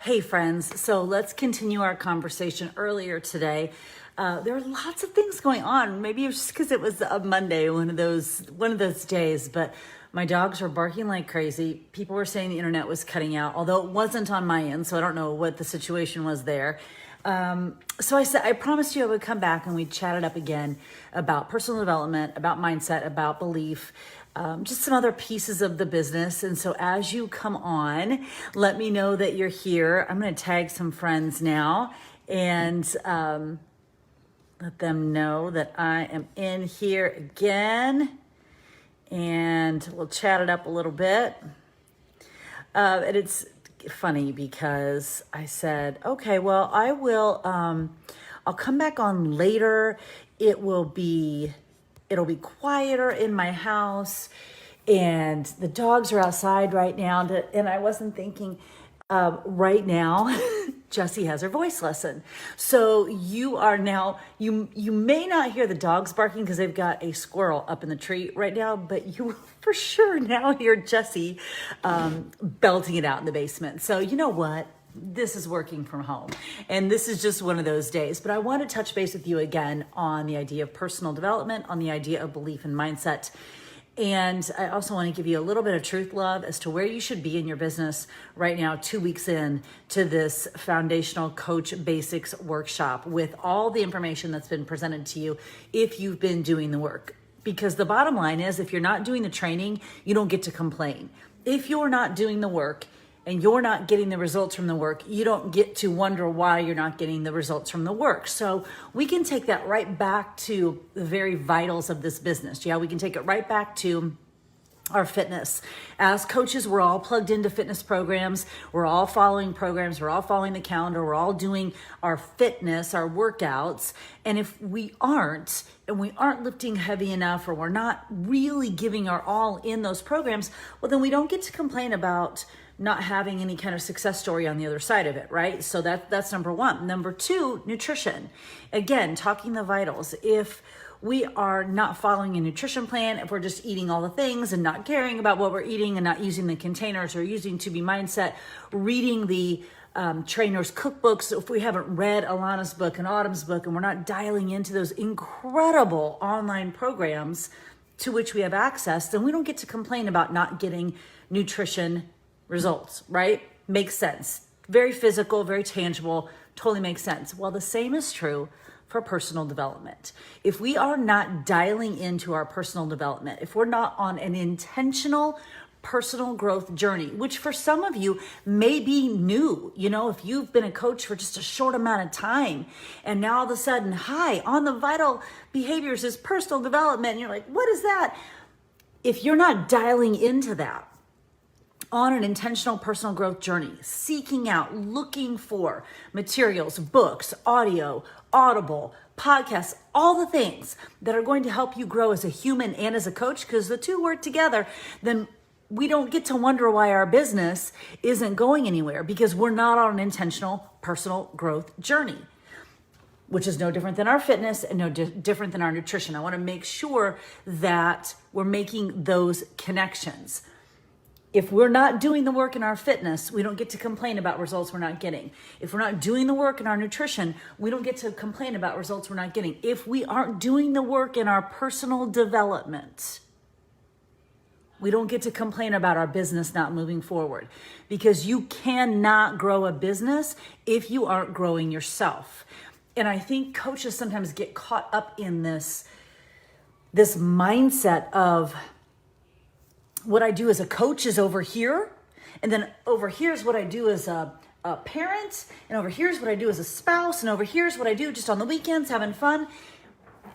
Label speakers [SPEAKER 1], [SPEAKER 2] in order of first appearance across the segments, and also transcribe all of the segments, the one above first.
[SPEAKER 1] Hey friends, so let's continue our conversation earlier today. There are lots of things going on. Maybe it was just because it was a Monday, one of those days, but my dogs were barking like crazy. People were saying the internet was cutting out, although it wasn't on my end, so I don't know what the situation was there. So I promised you I would come back and we'd chat it up again about personal development, about mindset, about belief, just some other pieces of the business. And so as you come on, let me know that you're here. I'm going to tag some friends now and let them know that I am in here again, and we'll chat it up a little bit. And it's funny because I said, okay, well, I'll come back on later. It'll be quieter in my house, and the dogs are outside right now. And I wasn't thinking, right now, Jessie has her voice lesson. So you may not hear the dogs barking because they've got a squirrel up in the tree right now, but you will for sure now hear Jessie belting it out in the basement. So you know what? This is working from home, and this is just one of those days. But I want to touch base with you again on the idea of personal development, on the idea of belief and mindset. And I also want to give you a little bit of truth love as to where you should be in your business right now, 2 weeks in to this foundational coach basics workshop with all the information that's been presented to you if you've been doing the work. Because the bottom line is, if you're not doing the training, you don't get to complain. If you're not doing the work and you're not getting the results from the work, you don't get to wonder why you're not getting the results from the work. So we can take that right back to the very vitals of this business. Yeah, we can take it right back to our fitness. As coaches, we're all plugged into fitness programs. We're all following programs. We're all following the calendar. We're all doing our fitness, our workouts. And if we aren't, and we aren't lifting heavy enough, or we're not really giving our all in those programs, well, then we don't get to complain about not having any kind of success story on the other side of it, right? So that's number one. Number two, nutrition. Again, talking the vitals. If we are not following a nutrition plan, if we're just eating all the things and not caring about what we're eating and not using the containers or using To Be Mindset, reading the trainers' cookbooks, if we haven't read Alana's book and Autumn's book, and we're not dialing into those incredible online programs to which we have access, then we don't get to complain about not getting nutrition results, right? Makes sense. Very physical, very tangible, totally makes sense. Well, the same is true for personal development. If we are not dialing into our personal development, if we're not on an intentional personal growth journey, which for some of you may be new, if you've been a coach for just a short amount of time, and now all of a sudden, hi, on the vital behaviors is personal development, and you're like, what is that? If you're not dialing into that, on an intentional personal growth journey, seeking out, looking for materials, books, audio, Audible, podcasts, all the things that are going to help you grow as a human and as a coach, because the two work together, then we don't get to wonder why our business isn't going anywhere, because we're not on an intentional personal growth journey, which is no different than our fitness and no different than our nutrition. I want to make sure that we're making those connections. If we're not doing the work in our fitness, we don't get to complain about results we're not getting. If we're not doing the work in our nutrition, we don't get to complain about results we're not getting. If we aren't doing the work in our personal development, we don't get to complain about our business not moving forward, because you cannot grow a business if you aren't growing yourself. And I think coaches sometimes get caught up in this mindset of, what I do as a coach is over here, and then over here's what I do as a parent, and over here's what I do as a spouse, and over here's what I do just on the weekends having fun.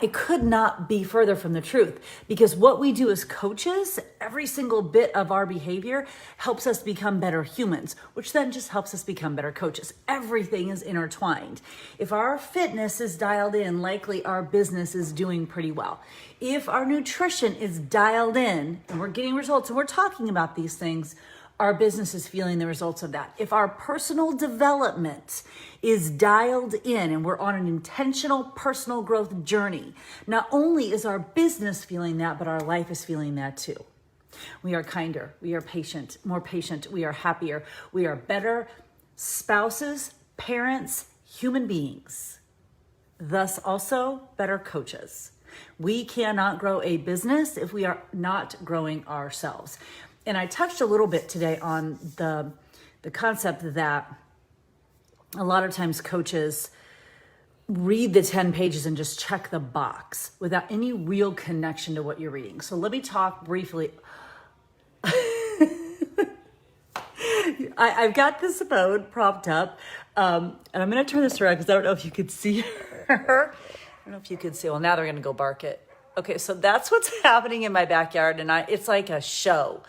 [SPEAKER 1] It could not be further from the truth, because what we do as coaches, every single bit of our behavior helps us become better humans, which then just helps us become better coaches. Everything is intertwined. If our fitness is dialed in, likely our business is doing pretty well. If our nutrition is dialed in and we're getting results and we're talking about these things, our business is feeling the results of that. If our personal development is dialed in and we're on an intentional personal growth journey, not only is our business feeling that, but our life is feeling that too. We are kinder, we are patient, more patient, we are happier, we are better spouses, parents, human beings, thus also better coaches. We cannot grow a business if we are not growing ourselves. And I touched a little bit today on the concept that a lot of times coaches read the 10 pages and just check the box without any real connection to what you're reading. So let me talk briefly. I've got this phone propped up, and I'm going to turn this around because I don't know if you could see her. I don't know if you could see. Well, now they're going to go bark it. Okay, so that's what's happening in my backyard, and it's like a show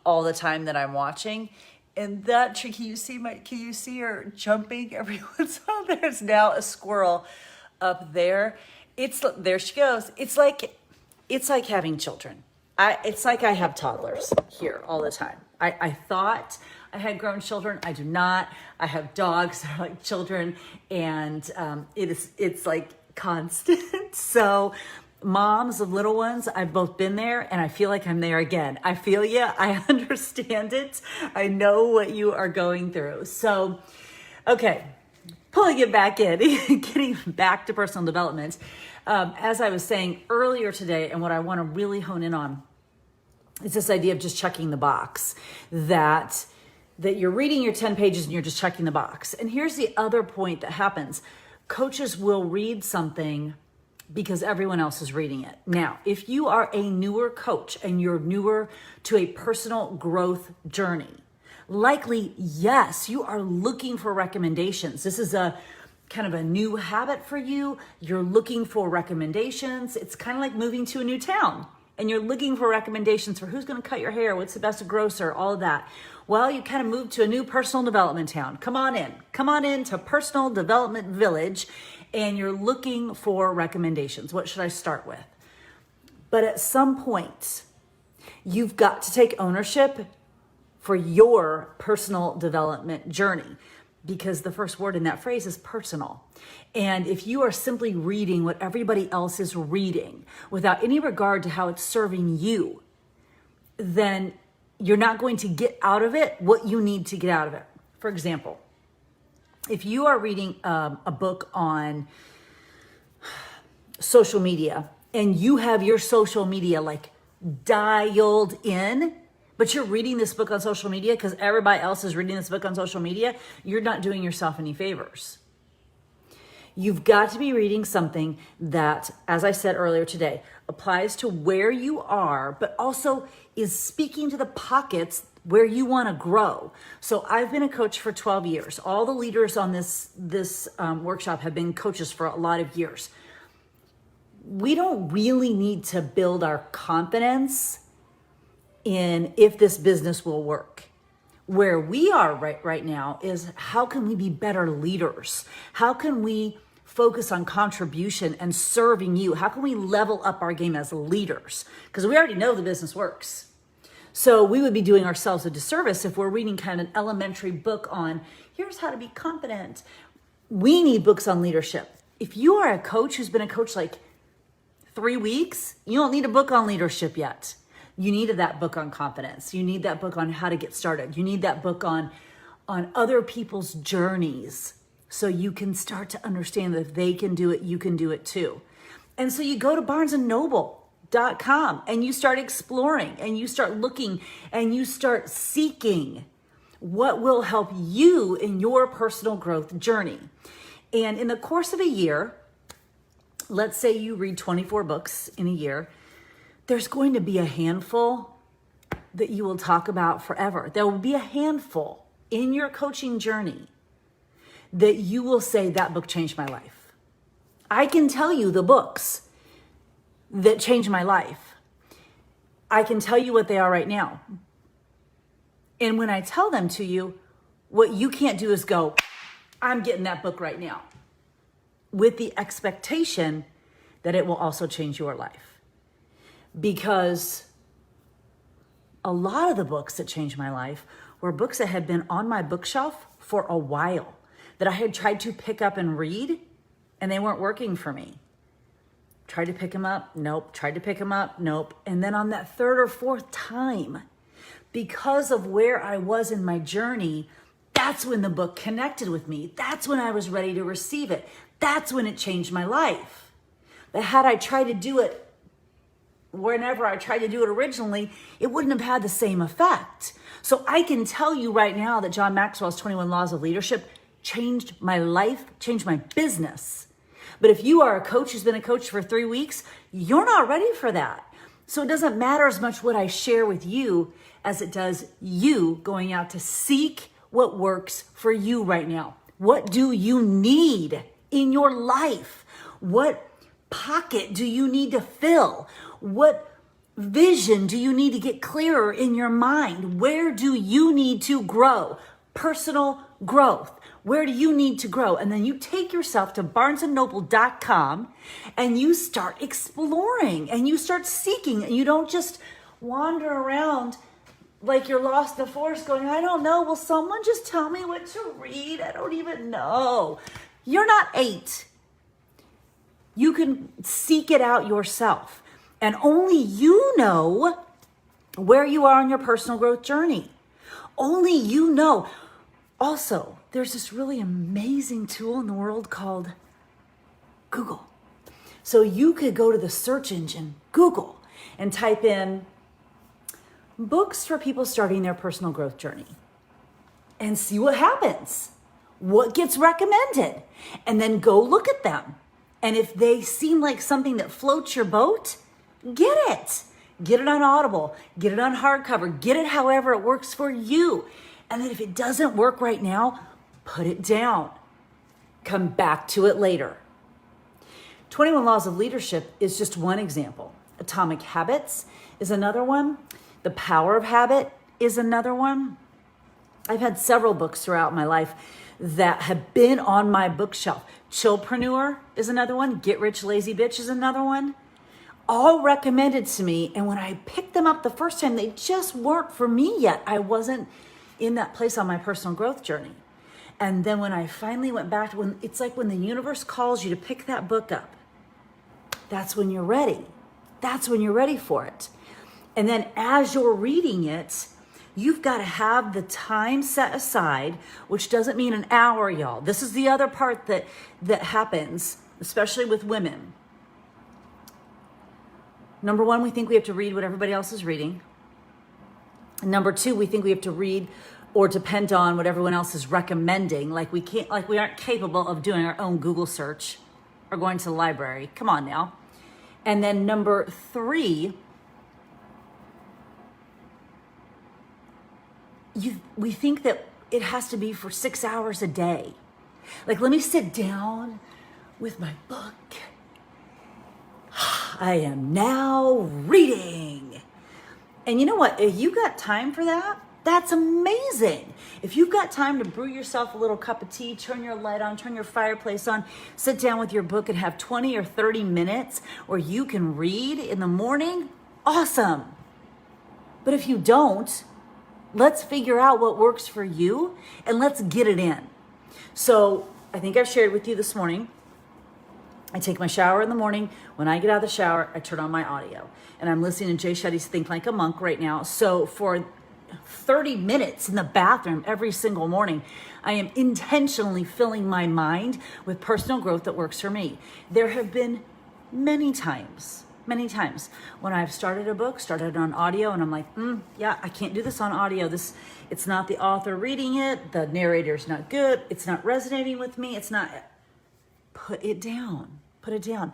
[SPEAKER 1] all the time that I'm watching. And that tree, can you see her jumping every once in a while? There's now a squirrel up there. There she goes. It's like having children. It's like I have toddlers here all the time. I thought I had grown children. I do not. I have dogs that are like children, and it's like constant. So moms of little ones, I've both been there, and I feel like I'm there again. I feel you. I understand it. I know what you are going through. So, okay, pulling it back in, getting back to personal development. As I was saying earlier today, and what I want to really hone in on is this idea of just checking the box, that you're reading your 10 pages and you're just checking the box. And here's the other point that happens. Coaches will read something because everyone else is reading it. Now, if you are a newer coach and you're newer to a personal growth journey, likely, yes, you are looking for recommendations. This is a kind of a new habit for you. You're looking for recommendations. It's kind of like moving to a new town and you're looking for recommendations for who's going to cut your hair, what's the best grocer, all of that. Well, you kind of moved to a new personal development town. Come on in to Personal Development Village, and you're looking for recommendations. What should I start with? But at some point, you've got to take ownership for your personal development journey, because the first word in that phrase is personal. And if you are simply reading what everybody else is reading without any regard to how it's serving you, then you're not going to get out of it what you need to get out of it. For example, if you are reading a book on social media and you have your social media like dialed in, but you're reading this book on social media because everybody else is reading this book on social media, you're not doing yourself any favors. You've got to be reading something that, as I said earlier today, applies to where you are, but also is speaking to the pockets where you want to grow. So I've been a coach for 12 years. All the leaders on this workshop have been coaches for a lot of years. We don't really need to build our confidence in if this business will work. Where we are right now is how can we be better leaders? How can we focus on contribution and serving you? How can we level up our game as leaders? Because we already know the business works. So we would be doing ourselves a disservice if we're reading kind of an elementary book on here's how to be confident. We need books on leadership. If you are a coach who's been a coach like 3 weeks, you don't need a book on leadership yet. You needed that book on confidence. You need that book on how to get started. You need that book on other people's journeys so you can start to understand that if they can do it, you can do it too. And so you go to barnesandnoble.com and you start exploring and you start looking and you start seeking what will help you in your personal growth journey. And in the course of a year, let's say you read 24 books in a year, there's going to be a handful that you will talk about forever. There will be a handful in your coaching journey that you will say, that book changed my life. I can tell you the books that changed my life. I can tell you what they are right now. And when I tell them to you, what you can't do is go, I'm getting that book right now, with the expectation that it will also change your life. Because a lot of the books that changed my life were books that had been on my bookshelf for a while, that I had tried to pick up and read, and they weren't working for me. Tried to pick them up, nope. Tried to pick them up, nope. And then on that third or fourth time, because of where I was in my journey, That's when the book connected with me. That's when I was ready to receive it. That's when it changed my life. But had I tried to do it whenever I tried to do it originally, it wouldn't have had the same effect. So I can tell you right now that John Maxwell's 21 Laws of Leadership changed my life, changed my business. But if you are a coach who's been a coach for 3 weeks, you're not ready for that. So it doesn't matter as much what I share with you as it does you going out to seek what works for you right now. What do you need in your life? What pocket do you need to fill? What vision do you need to get clearer in your mind? Where do you need to grow? Personal growth. Where do you need to grow? And then you take yourself to barnesandnoble.com and you start exploring and you start seeking, and you don't just wander around like you're lost in the forest going, I don't know. Will someone just tell me what to read? I don't even know. You're not 8. You can seek it out yourself. And only you know where you are on your personal growth journey. Only you know. Also, there's this really amazing tool in the world called Google. So you could go to the search engine, Google, and type in books for people starting their personal growth journey and see what happens, what gets recommended, and then go look at them. And if they seem like something that floats your boat, get it. Get it on Audible, get it on hardcover, get it however it works for you. And then if it doesn't work right now, put it down. Come back to it later. 21 Laws of Leadership is just one example. Atomic Habits is another one. The Power of Habit is another one. I've had several books throughout my life that have been on my bookshelf. Chillpreneur is another one. Get Rich Lazy Bitch is another one. All recommended to me. And when I picked them up the first time, they just weren't for me yet. I wasn't in that place on my personal growth journey. And then when I finally went back to it's like when the universe calls you to pick that book up, that's when you're ready. That's when you're ready for it. And then as you're reading it, you've got to have the time set aside, which doesn't mean an hour, y'all. This is the other part that happens, especially with women. Number 1, we think we have to read what everybody else is reading. And number 2, we think we have to read or depend on what everyone else is recommending. Like we aren't capable of doing our own Google search or going to the library. Come on now. And then number 3, we think that it has to be for 6 hours a day. Like, let me sit down with my book. I am now reading. And you know what? If you got time for that, that's amazing. If you've got time to brew yourself a little cup of tea, turn your light on, turn your fireplace on, sit down with your book and have 20 or 30 minutes where you can read in the morning, awesome. But if you don't, let's figure out what works for you and let's get it in. So I think I've shared with you this morning, I take my shower in the morning. When I get out of the shower, I turn on my audio. And I'm listening to Jay Shetty's Think Like a Monk right now. So for 30 minutes in the bathroom every single morning, I am intentionally filling my mind with personal growth that works for me. There have been many times when I've started a book, started on audio, and I'm like, yeah, I can't do this on audio. It's not the author reading it. The narrator's not good. It's not resonating with me. It's not. Put it down. Put it down.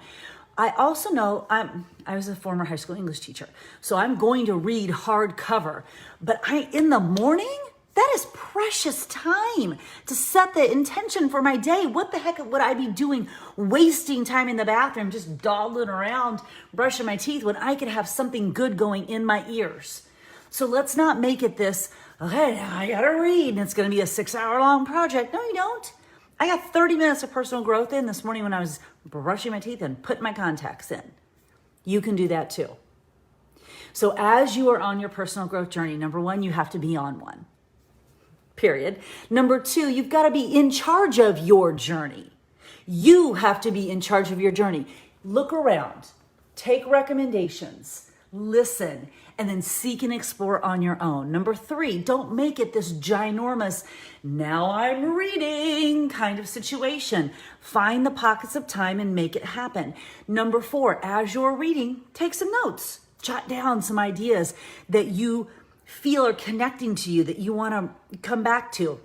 [SPEAKER 1] I also know I was a former high school English teacher, so I'm going to read hardcover. But in the morning, that is precious time to set the intention for my day. What the heck would I be doing, wasting time in the bathroom, just dawdling around, brushing my teeth, when I could have something good going in my ears? So let's not make it this, okay, now I gotta read, and it's gonna be a 6-hour-long project. No, you don't. I got 30 minutes of personal growth in this morning when I was brushing my teeth and putting my contacts in. You can do that too. So as you are on your personal growth journey, number 1, you have to be on one. Period. Number 2, you've got to be in charge of your journey. You have to be in charge of your journey. Look around, take recommendations, listen, and then seek and explore on your own. Number 3, don't make it this ginormous, now I'm reading kind of situation. Find the pockets of time and make it happen. Number 4, as you're reading, take some notes. Jot down some ideas that you feel are connecting to you that you want to come back to.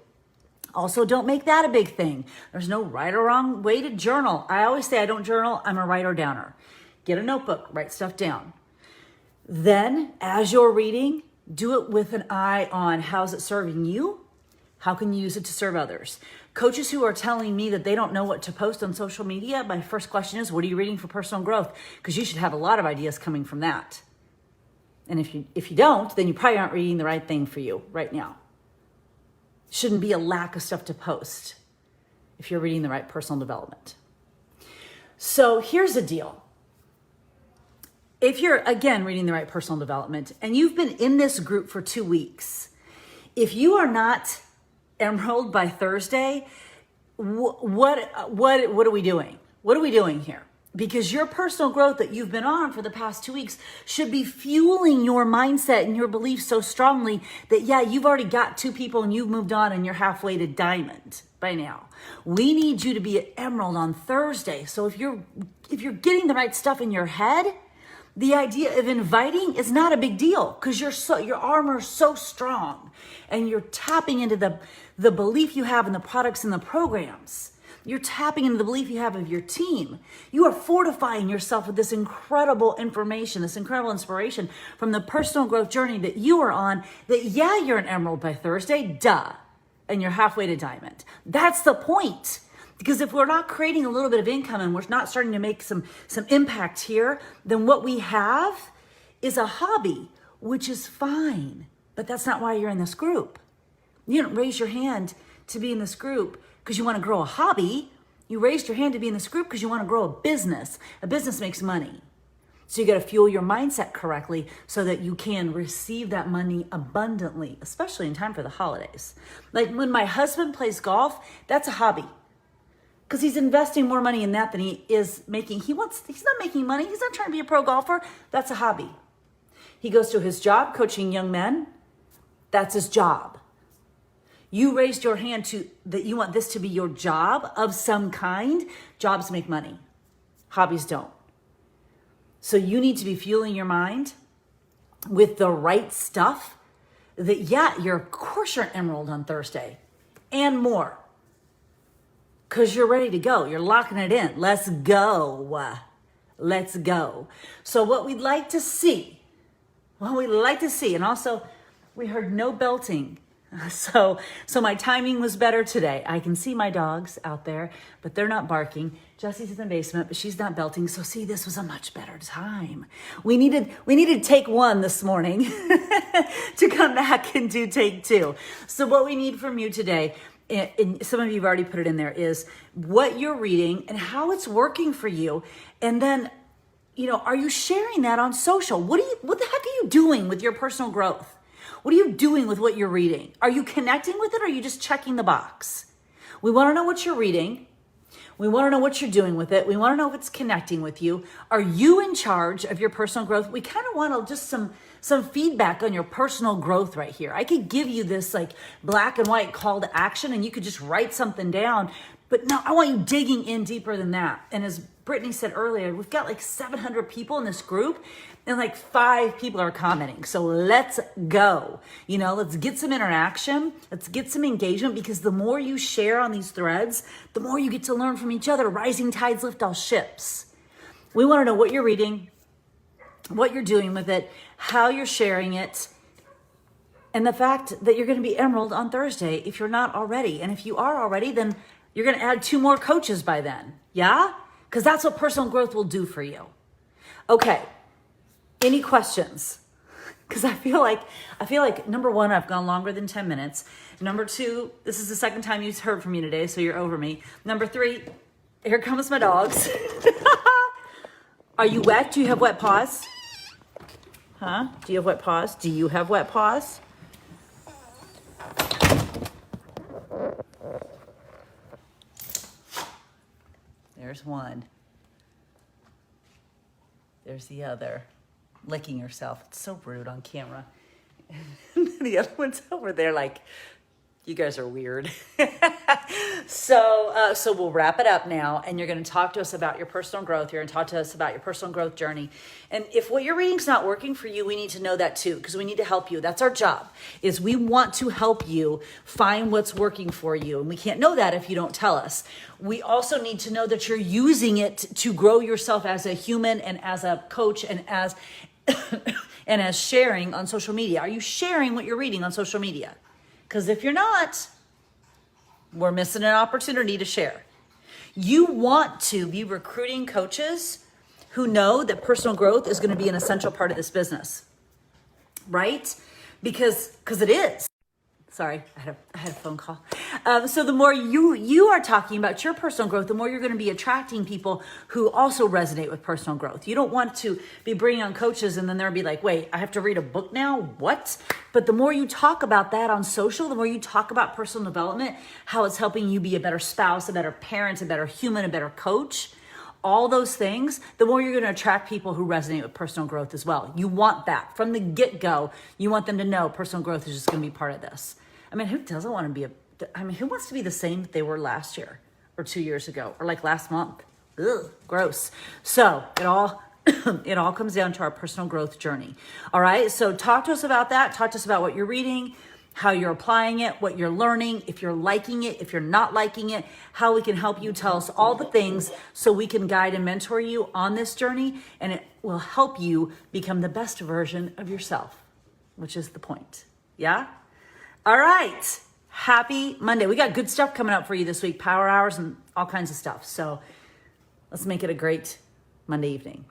[SPEAKER 1] Also, don't make that a big thing. There's no right or wrong way to journal. I always say I don't journal, I'm a writer downer. Get a notebook, write stuff down. Then, as you're reading, do it with an eye on how's it serving you? How can you use it to serve others? Coaches who are telling me that they don't know what to post on social media, my first question is, what are you reading for personal growth? Because you should have a lot of ideas coming from that. And if you don't, then you probably aren't reading the right thing for you right now. Shouldn't be a lack of stuff to post if you're reading the right personal development. So here's the deal. If you're, again, reading the right personal development and you've been in this group for 2 weeks, if you are not Emerald by Thursday, what are we doing? What are we doing here? Because your personal growth that you've been on for the past 2 weeks should be fueling your mindset and your beliefs so strongly that, yeah, you've already got 2 people and you've moved on and you're halfway to diamond by now. We need you to be at Emerald on Thursday. So if you're getting the right stuff in your head, the idea of inviting is not a big deal because your armor is so strong and you're tapping into the belief you have in the products and the programs. You're tapping into the belief you have of your team. You are fortifying yourself with this incredible information, this incredible inspiration from the personal growth journey that you are on, that, yeah, you're an Emerald by Thursday, duh, and you're halfway to diamond. That's the point. Because if we're not creating a little bit of income and we're not starting to make some impact here, then what we have is a hobby, which is fine. But that's not why you're in this group. You didn't raise your hand to be in this group because you want to grow a hobby. You raised your hand to be in this group because you want to grow a business. A business makes money. So you got to fuel your mindset correctly so that you can receive that money abundantly, especially in time for the holidays. Like when my husband plays golf, that's a hobby. Because he's investing more money in that than he is making. He's not making money. He's not trying to be a pro golfer. That's a hobby. He goes to his job coaching young men. That's his job. You raised your hand that you want this to be your job of some kind. Jobs make money. Hobbies don't. So you need to be fueling your mind with the right stuff that, yeah, of course you're an Emerald on Thursday and more. Because you're ready to go. You're locking it in. Let's go. Let's go. So what we'd like to see, and also we heard no belting. So my timing was better today. I can see my dogs out there, but they're not barking. Jessie's in the basement, but she's not belting. So see, this was a much better time. We needed take 1 this morning to come back and do take 2. So what we need from you today, and some of you have already put it in there, is what you're reading and how it's working for you. And then, are you sharing that on social? What the heck are you doing with your personal growth? What are you doing with what you're reading? Are you connecting with it or are you just checking the box? We want to know what you're reading. We want to know what you're doing with it. We want to know if it's connecting with you. Are you in charge of your personal growth? We kind of want just some feedback on your personal growth right here. I could give you this like black and white call to action and you could just write something down. But no, I want you digging in deeper than that. And as Brittany said earlier, we've got like 700 people in this group and like 5 people are commenting. So let's go. Let's get some interaction. Let's get some engagement because the more you share on these threads, the more you get to learn from each other. Rising tides lift all ships. We want to know what you're reading, what you're doing with it, how you're sharing it, and the fact that you're going to be Emerald on Thursday if you're not already. And if you are already, then you're going to add 2 more coaches by then. Yeah? Because that's what personal growth will do for you. Okay. Any questions? Because I feel like number 1, I've gone longer than 10 minutes. Number 2, this is the second time you've heard from me today, so you're over me. Number 3, here comes my dogs. Are you wet? Do you have wet paws? Huh? Do you have wet paws? Do you have wet paws? There's one. There's the other. licking yourself. It's so rude on camera. The other one's over there like, you guys are weird. So we'll wrap it up now, and you're going to talk to us about your personal growth. You're going to talk to us about your personal growth journey. And if what you're reading's not working for you, we need to know that too, because we need to help you. That's our job, is we want to help you find what's working for you. And we can't know that if you don't tell us. We also need to know that you're using it to grow yourself as a human and as a coach and as and as sharing on social media. Are you sharing what you're reading on social media? Because if you're not, we're missing an opportunity to share. You want to be recruiting coaches who know that personal growth is going to be an essential part of this business, right? Because it is. Sorry, I had a phone call. So the more you are talking about your personal growth, the more you're going to be attracting people who also resonate with personal growth. You don't want to be bringing on coaches and then they'll be like, wait, I have to read a book now? What? But the more you talk about that on social, the more you talk about personal development, how it's helping you be a better spouse, a better parent, a better human, a better coach, all those things, the more you're going to attract people who resonate with personal growth as well. You want that from the get-go. You want them to know personal growth is just going to be part of this. I mean, who doesn't want to be who wants to be the same that they were last year or 2 years ago or like last month? Ugh, gross. So it all comes down to our personal growth journey. All right. So talk to us about that. Talk to us about what you're reading, how you're applying it, what you're learning, if you're liking it, if you're not liking it, how we can help you. Tell us all the things so we can guide and mentor you on this journey, and it will help you become the best version of yourself, which is the point. Yeah? All right. Happy Monday. We got good stuff coming up for you this week, power hours and all kinds of stuff. So let's make it a great Monday evening.